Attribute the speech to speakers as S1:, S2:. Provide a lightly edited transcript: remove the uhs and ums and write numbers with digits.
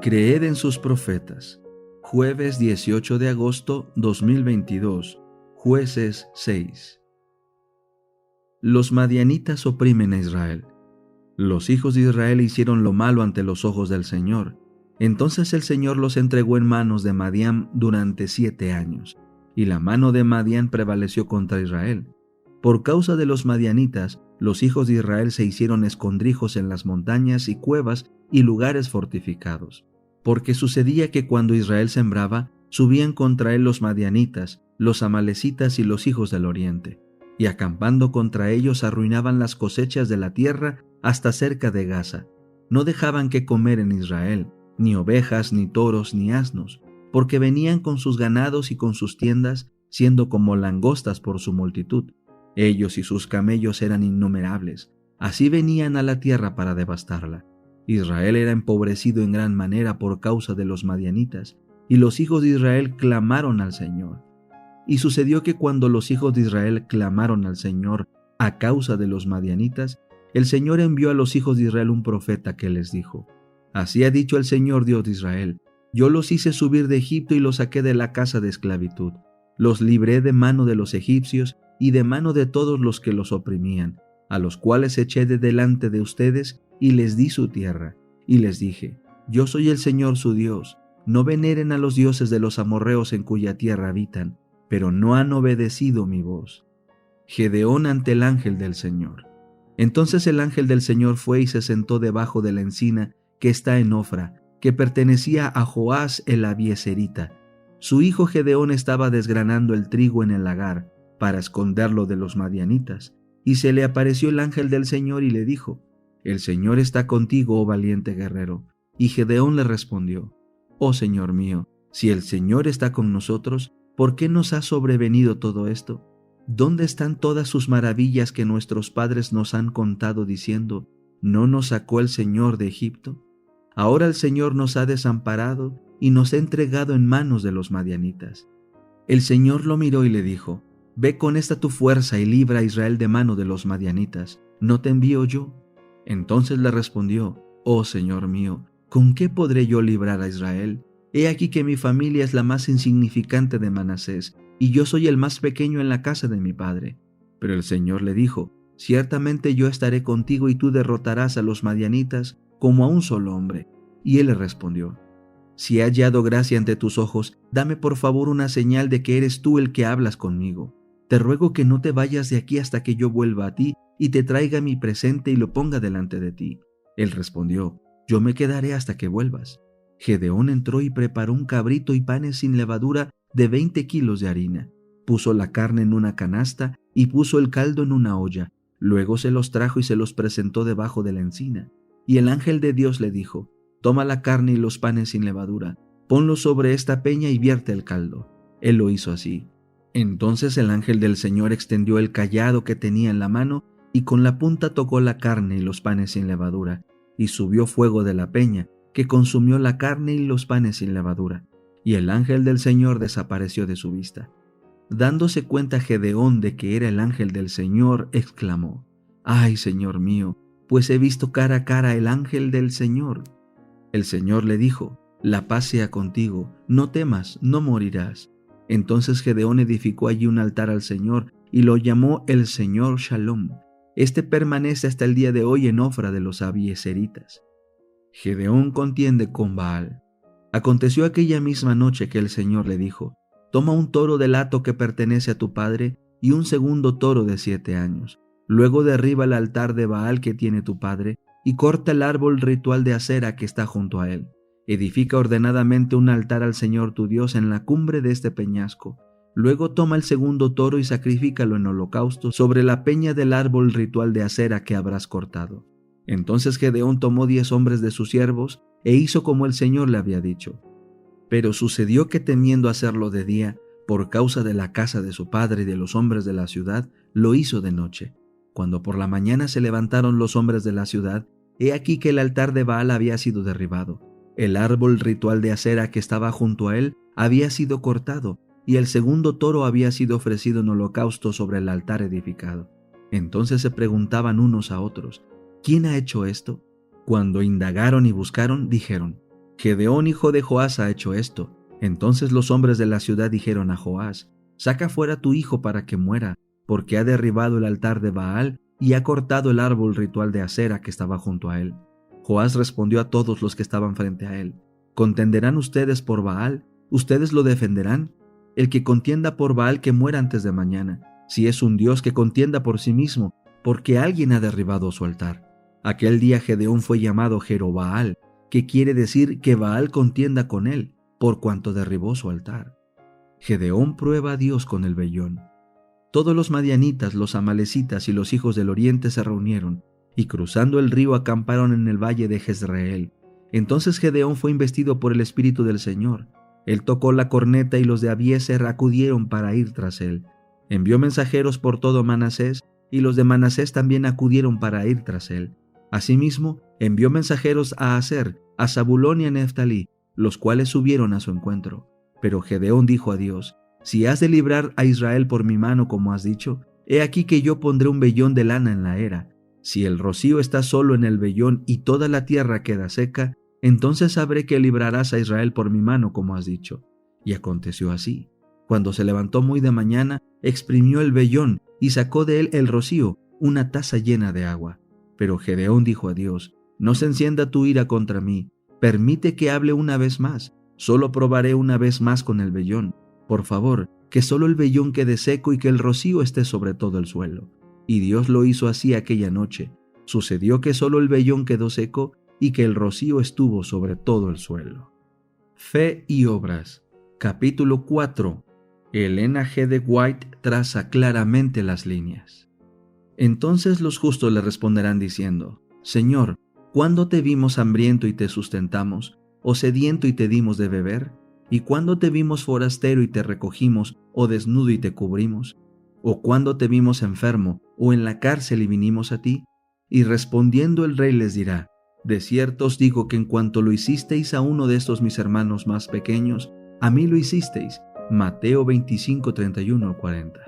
S1: Creed en sus profetas. Jueves 18 de agosto 2022. Jueces 6. Los madianitas oprimen a Israel. Los hijos de Israel hicieron lo malo ante los ojos del Señor. Entonces el Señor los entregó en manos de Madián durante 7 años, y la mano de Madián prevaleció contra Israel. Por causa de los madianitas, los hijos de Israel se hicieron escondrijos en las montañas y cuevas y lugares fortificados. Porque sucedía que cuando Israel sembraba, subían contra él los madianitas, los amalecitas y los hijos del oriente, y acampando contra ellos arruinaban las cosechas de la tierra hasta cerca de Gaza. No dejaban que comer en Israel, ni ovejas, ni toros, ni asnos, porque venían con sus ganados y con sus tiendas, siendo como langostas por su multitud. Ellos y sus camellos eran innumerables. Así venían a la tierra para devastarla. Israel era empobrecido en gran manera por causa de los madianitas, y los hijos de Israel clamaron al Señor. Y sucedió que cuando los hijos de Israel clamaron al Señor a causa de los madianitas, el Señor envió a los hijos de Israel un profeta que les dijo: Así ha dicho el Señor Dios de Israel: Yo los hice subir de Egipto y los saqué de la casa de esclavitud. Los libré de mano de los egipcios y de mano de todos los que los oprimían, a los cuales eché de delante de ustedes y les di su tierra. Y les dije: Yo soy el Señor su Dios. No veneren a los dioses de los amorreos en cuya tierra habitan, pero no han obedecido mi voz. Gedeón ante el ángel del Señor. Entonces el ángel del Señor fue y se sentó debajo de la encina que está en Ofra, que pertenecía a Joás el abieserita. Su hijo Gedeón estaba desgranando el trigo en el lagar, para esconderlo de los madianitas, y se le apareció el ángel del Señor y le dijo: El Señor está contigo, oh valiente guerrero. Y Gedeón le respondió: Oh Señor mío, si el Señor está con nosotros, ¿por qué nos ha sobrevenido todo esto? ¿Dónde están todas sus maravillas que nuestros padres nos han contado diciendo: ¿No nos sacó el Señor de Egipto? Ahora el Señor nos ha desamparado y nos ha entregado en manos de los madianitas. El Señor lo miró y le dijo: Ve con esta tu fuerza y libra a Israel de mano de los madianitas. ¿No te envío yo? Entonces le respondió: Oh Señor mío, ¿con qué podré yo librar a Israel? He aquí que mi familia es la más insignificante de Manasés, y yo soy el más pequeño en la casa de mi padre. Pero el Señor le dijo: Ciertamente yo estaré contigo y tú derrotarás a los madianitas como a un solo hombre. Y él le respondió: Si he hallado gracia ante tus ojos, dame por favor una señal de que eres tú el que hablas conmigo. Te ruego que no te vayas de aquí hasta que yo vuelva a ti y te traiga mi presente y lo ponga delante de ti. Él respondió: Yo me quedaré hasta que vuelvas. Gedeón entró y preparó un cabrito y panes sin levadura de 20 kilos de harina. Puso la carne en una canasta y puso el caldo en una olla. Luego se los trajo y se los presentó debajo de la encina. Y el ángel de Dios le dijo: Toma la carne y los panes sin levadura, ponlos sobre esta peña y vierte el caldo. Él lo hizo así. Entonces el ángel del Señor extendió el cayado que tenía en la mano y con la punta tocó la carne y los panes sin levadura, y subió fuego de la peña, que consumió la carne y los panes sin levadura, y el ángel del Señor desapareció de su vista. Dándose cuenta Gedeón de que era el ángel del Señor, exclamó: Ay, Señor mío, pues he visto cara a cara el ángel del Señor. El Señor le dijo: La paz sea contigo, no temas, no morirás. Entonces Gedeón edificó allí un altar al Señor y lo llamó el Señor Shalom. Este permanece hasta el día de hoy en Ofra de los abieseritas. Gedeón contiende con Baal. Aconteció aquella misma noche que el Señor le dijo: Toma un toro del hato que pertenece a tu padre y un segundo toro de 7 años. Luego derriba el altar de Baal que tiene tu padre y corta el árbol ritual de acera que está junto a él. Edifica ordenadamente un altar al Señor tu Dios en la cumbre de este peñasco. Luego toma el segundo toro y sacrifícalo en holocausto sobre la peña del árbol ritual de acera que habrás cortado. Entonces Gedeón tomó 10 hombres de sus siervos e hizo como el Señor le había dicho. Pero sucedió que temiendo hacerlo de día, por causa de la casa de su padre y de los hombres de la ciudad, lo hizo de noche. Cuando por la mañana se levantaron los hombres de la ciudad, he aquí que el altar de Baal había sido derribado. El árbol ritual de acera que estaba junto a él había sido cortado, y el segundo toro había sido ofrecido en holocausto sobre el altar edificado. Entonces se preguntaban unos a otros: ¿Quién ha hecho esto? Cuando indagaron y buscaron, dijeron: Gedeón, hijo de Joás, ha hecho esto. Entonces los hombres de la ciudad dijeron a Joás: saca fuera tu hijo para que muera, porque ha derribado el altar de Baal y ha cortado el árbol ritual de acera que estaba junto a él. Joás respondió a todos los que estaban frente a él: ¿contenderán ustedes por Baal? ¿Ustedes lo defenderán? El que contienda por Baal, que muera antes de mañana. Si es un Dios, que contienda por sí mismo, porque alguien ha derribado su altar. Aquel día Gedeón fue llamado Jerobaal, que quiere decir que Baal contienda con él, por cuanto derribó su altar. Gedeón prueba a Dios con el vellón. Todos los madianitas, los amalecitas y los hijos del oriente se reunieron, y cruzando el río acamparon en el valle de Jezreel. Entonces Gedeón fue investido por el Espíritu del Señor. Él tocó la corneta y los de Abiezer acudieron para ir tras él. Envió mensajeros por todo Manasés, y los de Manasés también acudieron para ir tras él. Asimismo, envió mensajeros a Aser, a Zabulón y a Neftalí, los cuales subieron a su encuentro. Pero Gedeón dijo a Dios: si has de librar a Israel por mi mano como has dicho, he aquí que yo pondré un vellón de lana en la era. Si el rocío está solo en el vellón y toda la tierra queda seca, entonces sabré que librarás a Israel por mi mano como has dicho. Y aconteció así. Cuando se levantó muy de mañana, exprimió el vellón y sacó de él el rocío, una taza llena de agua. Pero Gedeón dijo a Dios: no se encienda tu ira contra mí, permite que hable una vez más, solo probaré una vez más con el vellón. Por favor, que solo el vellón quede seco y que el rocío esté sobre todo el suelo. Y Dios lo hizo así aquella noche. Sucedió que solo el vellón quedó seco y que el rocío estuvo sobre todo el suelo. Fe y obras. Capítulo 4. Elena G. de White traza claramente las líneas. Entonces los justos le responderán diciendo: Señor, ¿cuándo te vimos hambriento y te sustentamos, o sediento y te dimos de beber? ¿Y cuándo te vimos forastero y te recogimos, o desnudo y te cubrimos? ¿O cuándo te vimos enfermo, o en la cárcel y vinimos a ti? Y respondiendo el rey les dirá: de cierto os digo que en cuanto lo hicisteis a uno de estos mis hermanos más pequeños, a mí lo hicisteis. Mateo 25, 31 al 40.